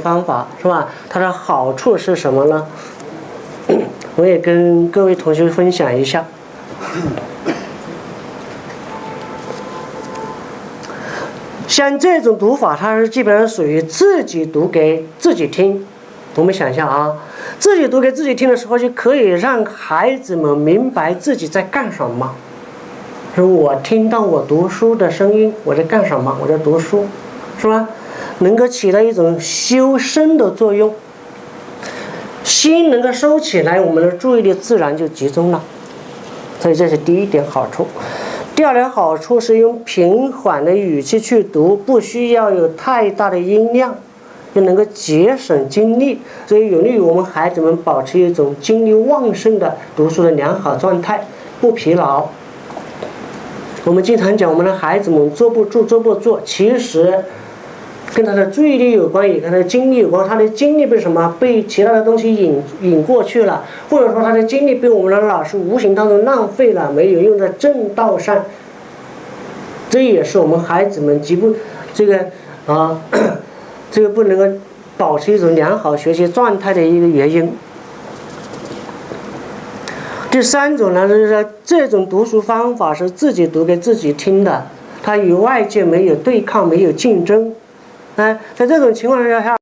方法是吧？它的好处是什么呢？我也跟各位同学分享一下。像这种读法，它是基本上属于自己读给自己听。我们想一下啊，自己读给自己听的时候，就可以让孩子们明白自己在干什么。是我听到我读书的声音，我在干什么？我在读书，是吧？能够起到一种修身的作用。心能够收起来，我们的注意力自然就集中了。所以这是第一点好处。第二点好处是用平缓的语气去读，不需要有太大的音量，就能够节省精力，所以有利于我们孩子们保持一种精力旺盛的读书的良好状态，不疲劳。我们经常讲我们的孩子们坐不住坐不坐，其实跟他的注意力有关，也跟他的精力有关。他的精力被什么？被其他的东西引过去了，或者说他的精力被我们的老师无形当中浪费了，没有用在正道上。这也是我们孩子们这个不能够保持一种良好学习状态的一个原因。第三种呢，就是说这种读书方法是自己读给自己听的，它与外界没有对抗，没有竞争。在这种情况下，